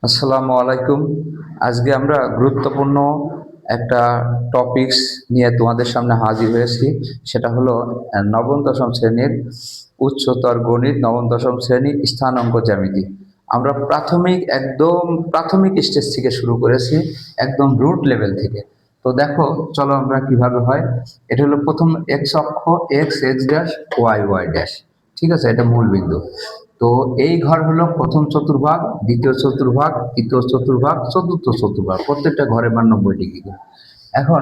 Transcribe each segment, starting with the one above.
আসসালামু আলাইকুম। আজকে আমরা গুরুত্বপূর্ণ একটা টপিকস নিয়ে তোমাদের সামনে হাজির হয়েছি। সেটা হলো নবম দশম শ্রেণীর উচ্চতর গণিত, নবম দশম শ্রেণী স্থানাঙ্ক জ্যামিতি। আমরা একদম প্রাথমিক স্টেজ থেকে শুরু করেছি, একদম রুট লেভেল থেকে। তো দেখো, চলো আমরা কিভাবে হয়। এটা হলো প্রথম এক্স অক্ষ, X X dash, Y Y dash. ঠিক আছে, এটা মূল বিন্দু। তো এই ঘর হলো প্রথম চতুর্ভাগ, দ্বিতীয় চতুর্ভাগ, তৃতীয় চতুর্ভাগ, চতুর্থ চতুর্ভাগ। প্রত্যেকটা ঘরের মান 90 ডিগ্রি করে। এখন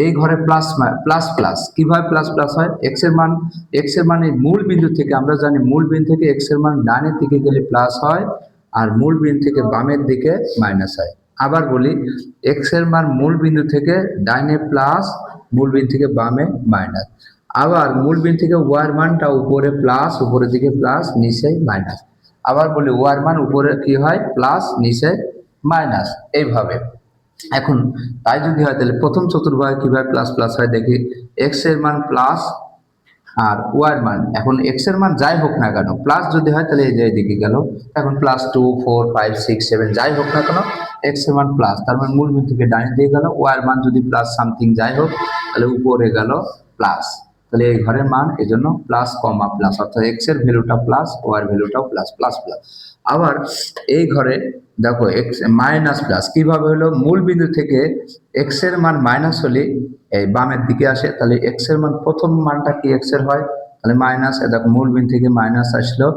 এই ঘরে প্লাস প্লাস প্লাস কিভাবে প্লাস প্লাস হয়? এক্স এর মানে মূল বিন্দু থেকে আমরা জানি, মূল বিন্দু থেকে এক্স এর মান ডানের দিকে গেলে প্লাস হয়, আর মূল বিন্দু থেকে বামের দিকে মাইনাস হয়। আবার বলি, এক্স এর মান মূল বিন্দু থেকে ডাইনে প্লাস, মূল বিন্দু থেকে বামে মাইনাস। আবার মূল বিন্দু থেকে ওয়ার মানটা উপরে প্লাস, উপরের দিকে প্লাস, নিচে মাইনাস। আবার বলি, ওয়ার মান উপরে কি হয়? প্লাস, নিচে মাইনাস। এইভাবে। এখন তাই যদি হয়, তাহলে প্রথম চতুর্ভাগে কিভাবে প্লাস প্লাস হয় দেখি। এক্স এর মান প্লাস, আর ওয়াই মান, এখন এক্স এর মান যাই হোক না কেন, প্লাস যদি হয় তাহলে এই যে এদিকে গেল। এখন +2 4 5 6 7 যাই হোক না কেন, এক্স এর মান প্লাস, তার মানে মূল বিন্দু থেকে ডাইনে দিয়ে গেল। ওয়াই মান যদি প্লাস সামথিং যাই হোক, তাহলে উপরে গেল প্লাস। তাহলে এই ঘরের মান এই জন্য প্লাস কমা প্লাস, অর্থাৎ এক্স এর ভ্যালুটা প্লাস, ওয়াই এর ভ্যালুটাও প্লাস, প্লাস প্লাস। আবার এই ঘরে দেখো এক্স মাইনাস প্লাস কিভাবে হলো? মূল বিন্দু থেকে এক্স এর মান মাইনাস হলে এই বামের দিকে আসে, তাহলে এক্স এর মান প্রথম মানটা কি এক্স এর হয়? তাহলে মাইনাস। দেখো মূল বিন্দু থেকে মাইনাস আসলো।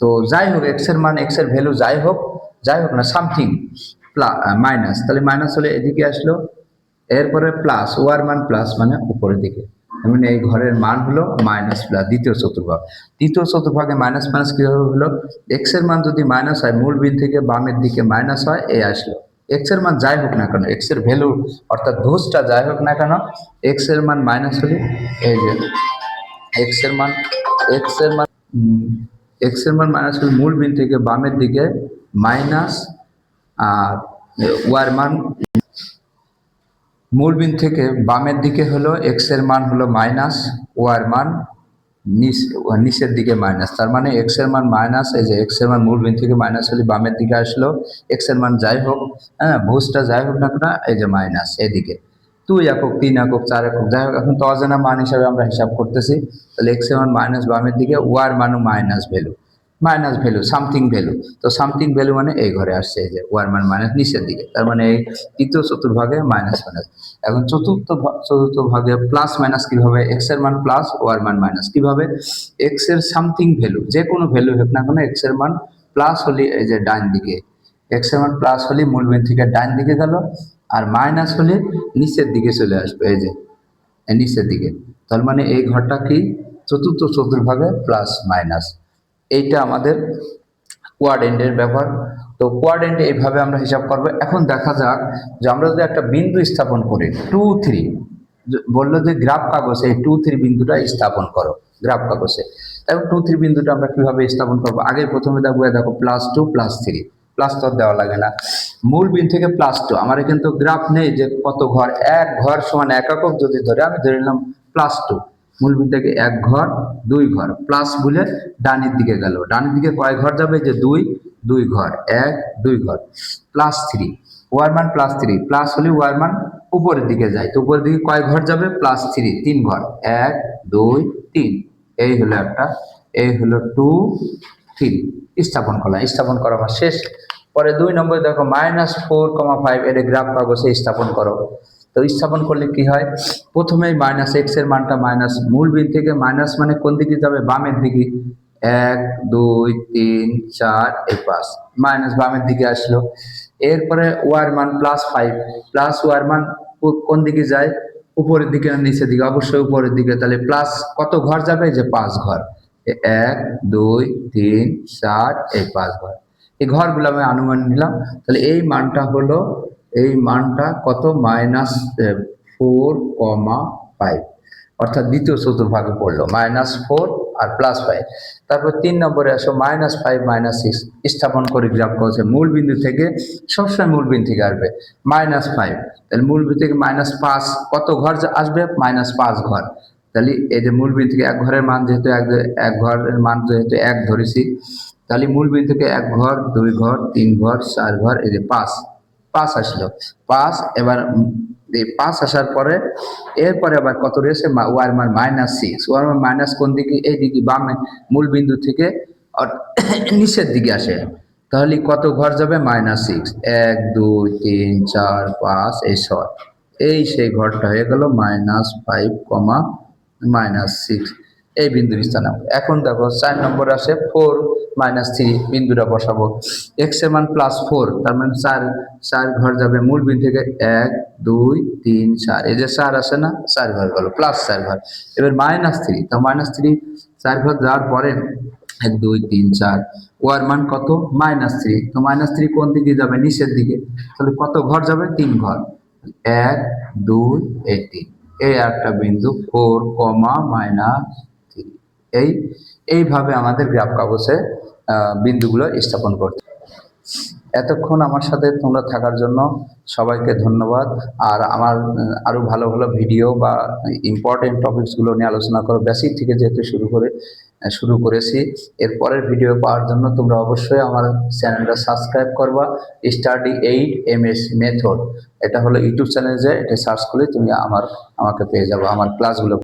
তো যাই হোক, এক্স এর মান, এক্স এর ভ্যালু যাই হোক, যাই হোক না, সামথিং মাইনাস, তাহলে মাইনাস হলে এদিকে আসলো। এরপরে প্লাস, ওয়ার মান প্লাস মানে উপরের দিকে। মানে এই ঘরের মান হলো মাইনাস প্লাস। দ্বিতীয় চতুর্ভাগ, তৃতীয় চতুর্ভাগে মাইনাস মাইনাস কিভাবে হলো? এক্স এর মান যদি মাইনাস হয়, মূল বিন্দু থেকে বামের দিকে মাইনাস হয়, এই আসলো। এক্স এর মান যাই হোক না কেন, এক্স এর ভ্যালু অর্থাৎ ভুজটা যাই হোক না কেন, এক্স এর মান মাইনাস হলে এই যে এক্স এর মান, এক্স এর মান এক্স এর মান মাইনাস হলে মূল বিন্দু থেকে বামের দিকে মাইনাস, আর ওয়ার মান মূল বিন্দু থেকে বামের দিকে হলো এক্স এর মান হলো মাইনাস, ওয়ার মান নিচের দিকে মাইনাস। তার মানে এক্স এর মান মাইনাস, এই যে এক্স এর মান মূল বিন্দু থেকে মাইনাস হলে বামের দিকে আসলো। এক্স এর মান যাই হোক, হ্যাঁ, ভুজটা যাই হোক না কেন, এই যে মাইনাস এদিকে। 2 একক, 3 একক, 4 একক, যাই হোক, এখন তো অজানা মান হিসাবে আমরা হিসাব করতেছি। তাহলে এক্স এর মান মাইনাস বামের দিকে, ওয়ার মানও মাইনাস ভ্যালু সামথিং ভ্যালু। তো সামথিং ভ্যালু মানে এই ঘরে আসছে, এই যে ওয়ার মান মাইনাস নিচের দিকে। তার মানে এই তৃতীয় চতুর্ভাগে মাইনাস মাইনাস। এখন চতুর্থ ভাগে প্লাস মাইনাস কিভাবে? এক্স এর মান প্লাস, ওয়ার মান মাইনাস। কিভাবে? এক্স এর সামথিং ভ্যালু, যে কোনো ভ্যালু হোক না কেন, এক্স এর মান প্লাস হলে এই যে ডান দিকে, এক্স এর মান প্লাস হলে মূল বিন্দু থেকে ডান দিকে গেল, আর মাইনাস হলে নিচের দিকে চলে আসবে, এই যে নিচের দিকে। তার মানে এই ঘরটা কি? চতুর্থ চতুর্ভাগে প্লাস মাইনাস। এইটা আমাদের কোয়াড্রেন্টের ব্যবহার। তো কোয়াড্রেন্টে এইভাবে আমরা হিসাব করবো। এখন দেখা যাক যে আমরা যদি একটা বিন্দু স্থাপন করি 2 3, বললো যে গ্রাফ কাগজে এই 2 3 বিন্দুটা স্থাপন করো গ্রাফ কাগজে। এবং 2 3 বিন্দুটা আমরা কিভাবে স্থাপন করবো? আগে প্রথমে দেখবো, দেখো +2 +3, প্লাস তো দেওয়া লাগে না। মূল বিন্দু থেকে +2, আমার কিন্তু গ্রাফ নেই যে কত ঘর, এক ঘর সমান এক একক যদি ধরে, আমি ধরে নিলাম +2। মূল বিন্দু থেকে এক ঘর, দুই ঘর, প্লাস বলে ডানের দিকে গেল। ডানের দিকে কয় ঘর যাবে? যে দুই ঘর, এক দুই ঘর। +3, ওয়ার মান +3, প্লাস হলে ওয়ার মান উপরের দিকে যায়। তো উপরের দিকে কয় ঘর যাবে? +3, 3 ঘর, এক দুই তিন। এই হলো একটা, এই হলো 2 3 স্থাপন করা আমার শেষ। পরে 2 নম্বরে দেখো -4, 5, এর গ্রাফ কাগজে স্থাপন করো। তো স্থাপন করলে কি হয়? প্রথমেই মাইনাস, এক্স এর মানটা মাইনাস, মূল বিন্দু থেকে মাইনাস মানে কোন দিকে যাবে? বামের দিকে। 1 2 3 4 5, মাইনাস বামের দিকে আসলো। এরপরে ওয়ার মান +5, প্লাস ওয়ার মান কোন দিকে যায়? উপরের দিকে না নিচের দিকে? অবশ্যই উপরের দিকে। তাহলে প্লাস কত ঘর যাবে? যে 5 ঘর, 1 2 3 4, এই 5 ঘর। এই ঘরগুলো আমি আনুমানিক নিলাম। তাহলে এই মানটা হলো, এই মানটা কত? -4, 5, অর্থাৎ দ্বিতীয় চতুর্ভাগে পড়লো -4 আর +5। তারপর 3 নম্বরে আসো, -5 -6 স্থাপন করে গ্রাফ করেছে। মূল বিন্দু থেকে, সবসময় মূল বিন্দু থেকে আসবে -5, তাহলে মূল বিন্দু থেকে -5 কত ঘর আসবে? -5 ঘর। তাহলে এই যে মূল বিন্দু থেকে এক ঘরের মান যেহেতু এক ঘরের মান যেহেতু এক ধরেছি, তাহলে মূল বিন্দু থেকে 1 ঘর 2 ঘর 3 ঘর 4 ঘর, এই যে 5 5 আসলো। 5 এবার এই 5 আসার পরে এরপরে আবার কত রয়েছে, ওয়ার মান -6। ওয়ার মান মাইনাস কোন দিকে, এই দিকে বামে মূল বিন্দু থেকে নিচের দিকে আসে। তাহলে কত ঘর যাবে, -6। 1 2 3 4 5 এই 6, এই সেই ঘরটা হয়ে গেল -5, -6 এই বিন্দুর স্থান। এখন দেখো 4 নম্বরে আসে 4 -3 বিন্দুটা বসাবো। x এর মান +4, তার মানে 4 ঘর যাবে মূল বিন্দু থেকে। 1 2 3 4, এই যে 4 আসে না, 4 ঘর গেল, +4 ঘর। এবার -3, তো -3 4 ঘর যাওয়ার পরে 1 2 3 4, ওয়ার মান কত, -3। তো -3 কোন দিকে যাবে, নিচের দিকে। তাহলে কত ঘর যাবে, 3 ঘর। 1 2 এই 3, এই একটা বিন্দু 4, -3। এইভাবে আমাদের গ্রাফ কাগজে বিন্দুগুলো স্থাপন করতে। এতক্ষণ আমার সাথে তোমরা থাকার জন্য সবাইকে ধন্যবাদ। আর আমার আরো ভালো ভালো ভিডিও বা ইম্পর্টেন্ট টপিকসগুলো নিয়ে আলোচনা করো, বেসিক থেকে যেহেতু শুরু করেছি। এর পরের ভিডিও পাওয়ার জন্য তোমরা অবশ্যই আমার চ্যানেলটা সাবস্ক্রাইব করবা। স্টাডি 8 MS মেথড, এটা হলো ইউটিউব চ্যানেল, যে এটা সার্চ করলে তুমি আমাকে পেয়ে যাবো, আমার ক্লাসগুলো।